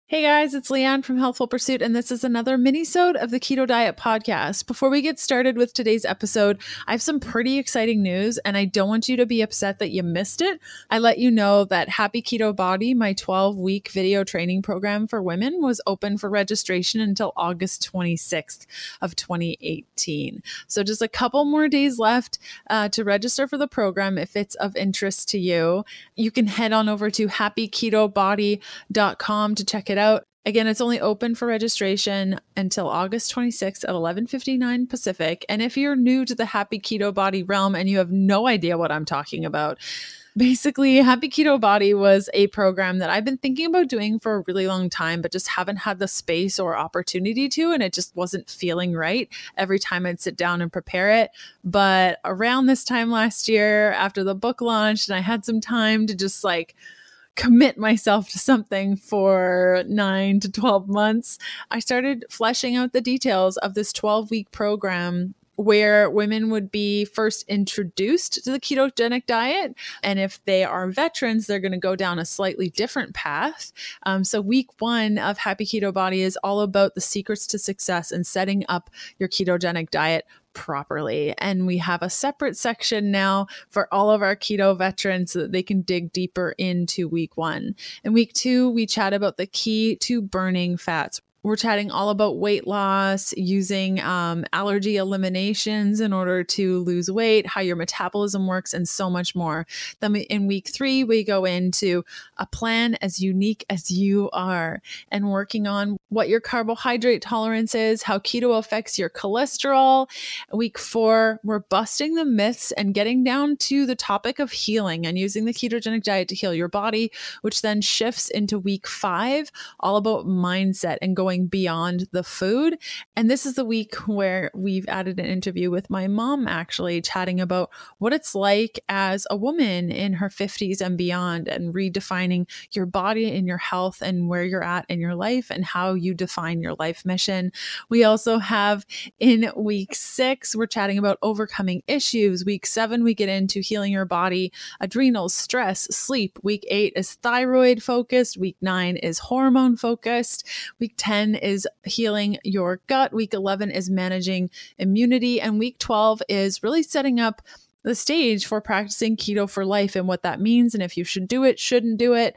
Hey guys, it's Leanne from Healthful Pursuit, and this is another mini-sode of the Keto Diet Podcast. Before we get started with today's episode, I have some pretty exciting news, and I don't want you to be upset that you missed it. I let you know that Happy Keto Body, my 12-week video training program for women, was open for registration until August 26th of 2018. So just a couple more days left to register for the program if it's of interest to you. You can head on over to happyketobody.com to check it out. Again, it's only open for registration until August 26th at 11:59 Pacific. And if you're new to the Happy Keto Body realm and you have no idea what I'm talking about, basically, Happy Keto Body was a program that I've been thinking about doing for a really long time, but just haven't had the space or opportunity to, and it just wasn't feeling right every time I'd sit down and prepare it. But around this time last year, after the book launched, and I had some time to just commit myself to something for 9 to 12 months, I started fleshing out the details of this 12-week program where women would be first introduced to the ketogenic diet. And if they are veterans, they're going to go down a slightly different path. So week 1 of Happy Keto Body is all about the secrets to success and setting up your ketogenic diet properly. And we have a separate section now for all of our keto veterans so that they can dig deeper into week 1. In week 2, we chat about the key to burning fats. We're chatting all about weight loss, using allergy eliminations in order to lose weight, how your metabolism works, and so much more. Then in week 3, we go into a plan as unique as you are and working on what your carbohydrate tolerance is, how keto affects your cholesterol. Week 4, we're busting the myths and getting down to the topic of healing and using the ketogenic diet to heal your body, which then shifts into week 5, all about mindset and going beyond the food. And this is the week where we've added an interview with my mom, actually chatting about what it's like as a woman in her 50s and beyond, and redefining your body and your health and where you're at in your life and how you define your life mission. We also have in week 6, we're chatting about overcoming issues. Week 7, we get into healing your body, adrenals, stress, sleep. Week 8 is thyroid focused. Week 9 is hormone focused. Week 10 is healing your gut. Week 11 is managing immunity. And week 12 is really setting up the stage for practicing keto for life and what that means, and if you should do it, shouldn't do it.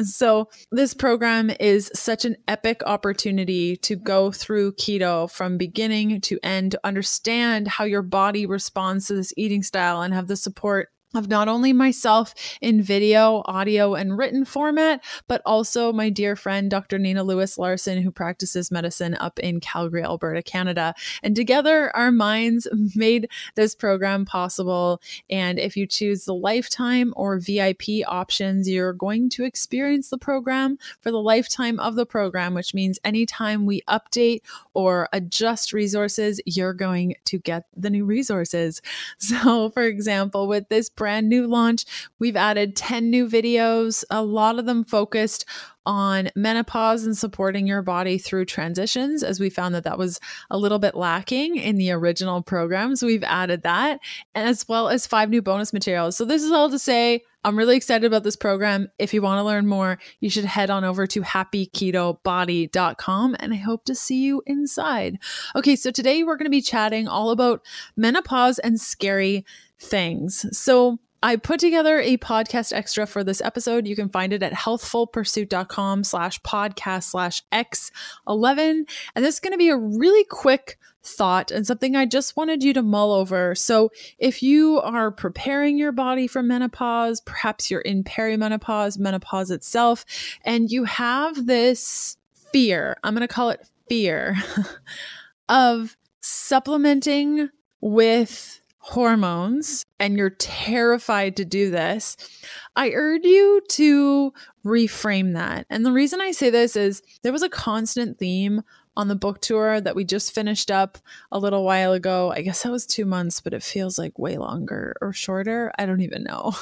So this program is such an epic opportunity to go through keto from beginning to end, to understand how your body responds to this eating style and have the support of not only myself in video, audio, and written format, but also my dear friend, Dr. Nina Lewis-Larson, who practices medicine up in Calgary, Alberta, Canada. And together, our minds made this program possible. And if you choose the lifetime or VIP options, you're going to experience the program for the lifetime of the program, which means anytime we update or adjust resources, you're going to get the new resources. So, for example, with this brand new launch, we've added 10 new videos, a lot of them focused on menopause and supporting your body through transitions, as we found that was a little bit lacking in the original programs. We've added that, as well as 5 new bonus materials. So this is all to say, I'm really excited about this program. If you want to learn more, you should head on over to happyketobody.com, and I hope to see you inside. Okay, so today we're going to be chatting all about menopause and scary things. So I put together a podcast extra for this episode. You can find it at healthfulpursuit.com/podcast/X11. And this is going to be a really quick thought and something I just wanted you to mull over. So if you are preparing your body for menopause, perhaps you're in perimenopause, menopause itself, and you have this fear, I'm going to call it fear, of supplementing with hormones, and you're terrified to do this, I urge you to reframe that. And the reason I say this is there was a constant theme on the book tour that we just finished up a little while ago. I guess that was 2 months, but it feels like way longer or shorter. I don't even know.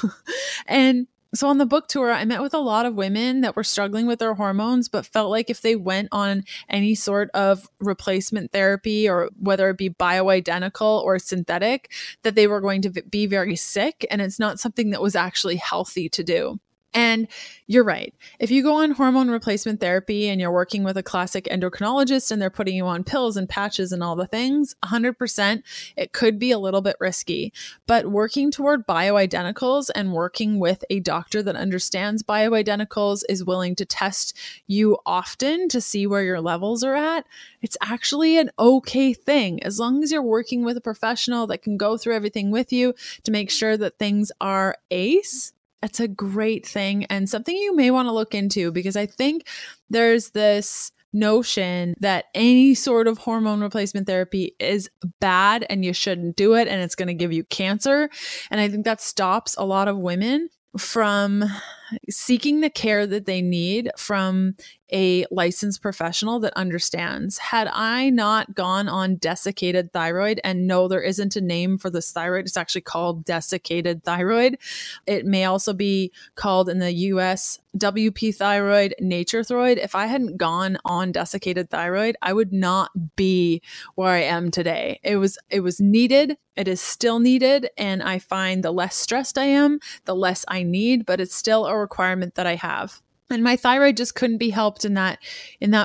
And so on the book tour, I met with a lot of women that were struggling with their hormones, but felt like if they went on any sort of replacement therapy, or whether it be bioidentical or synthetic, that they were going to be very sick. And it's not something that was actually healthy to do. And you're right. If you go on hormone replacement therapy and you're working with a classic endocrinologist and they're putting you on pills and patches and all the things, 100%, it could be a little bit risky. But working toward bioidenticals and working with a doctor that understands bioidenticals, is willing to test you often to see where your levels are at, it's actually an okay thing. As long as you're working with a professional that can go through everything with you to make sure that things are ace, it's a great thing and something you may want to look into, because I think there's this notion that any sort of hormone replacement therapy is bad and you shouldn't do it and it's going to give you cancer. And I think that stops a lot of women from seeking the care that they need from a licensed professional that understands. Had I not gone on desiccated thyroid, and no, there isn't a name for this thyroid, it's actually called desiccated thyroid. It may also be called in the US WP thyroid, nature thyroid. If I hadn't gone on desiccated thyroid, I would not be where I am today. It was needed. It is still needed. And I find the less stressed I am, the less I need, but it's still a requirement that I have. And my thyroid just couldn't be helped in that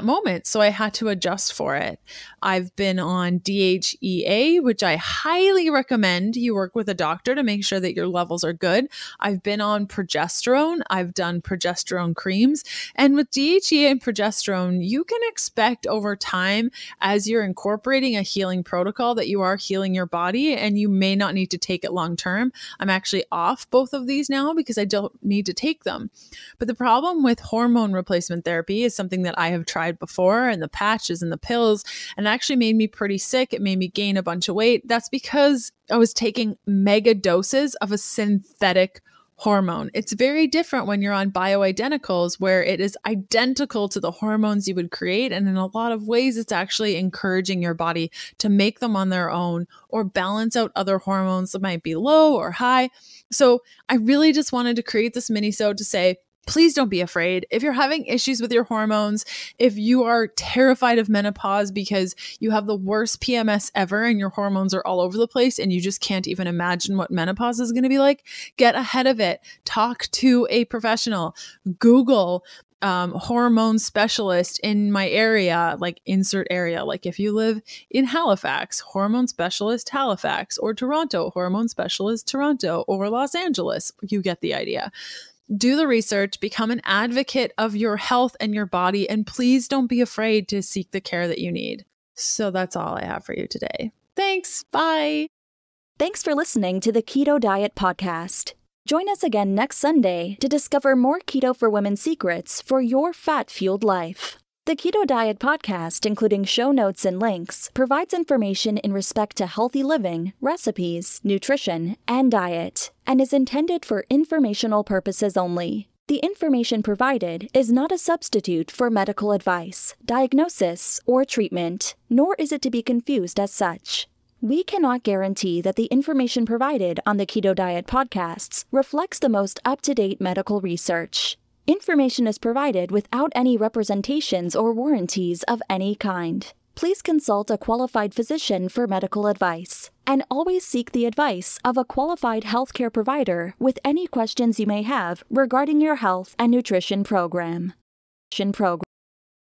moment. So I had to adjust for it. I've been on DHEA, which I highly recommend you work with a doctor to make sure that your levels are good. I've been on progesterone. I've done progesterone creams. And with DHEA and progesterone, you can expect over time, as you're incorporating a healing protocol, that you are healing your body and you may not need to take it long term. I'm actually off both of these now because I don't need to take them. But the problem with hormone replacement therapy is something that I have tried before, and the patches and the pills, and it actually made me pretty sick. It made me gain a bunch of weight. That's because I was taking mega doses of a synthetic hormone. It's very different when you're on bioidenticals, where it is identical to the hormones you would create. And in a lot of ways, it's actually encouraging your body to make them on their own or balance out other hormones that might be low or high. So I really just wanted to create this mini-sode to say, please don't be afraid. If you're having issues with your hormones, if you are terrified of menopause because you have the worst PMS ever and your hormones are all over the place and you just can't even imagine what menopause is going to be like, get ahead of it. Talk to a professional. Google hormone specialist in my area, like insert area. Like if you live in Halifax, hormone specialist Halifax, or Toronto, hormone specialist Toronto, or Los Angeles. You get the idea. Do the research, become an advocate of your health and your body, and please don't be afraid to seek the care that you need. So that's all I have for you today. Thanks. Bye. Thanks for listening to the Keto Diet Podcast. Join us again next Sunday to discover more keto for women secrets for your fat-fueled life. The Keto Diet Podcast, including show notes and links, provides information in respect to healthy living, recipes, nutrition, and diet, and is intended for informational purposes only. The information provided is not a substitute for medical advice, diagnosis, or treatment, nor is it to be confused as such. We cannot guarantee that the information provided on the Keto Diet Podcasts reflects the most up-to-date medical research. Information is provided without any representations or warranties of any kind. Please consult a qualified physician for medical advice, and always seek the advice of a qualified healthcare provider with any questions you may have regarding your health and nutrition program.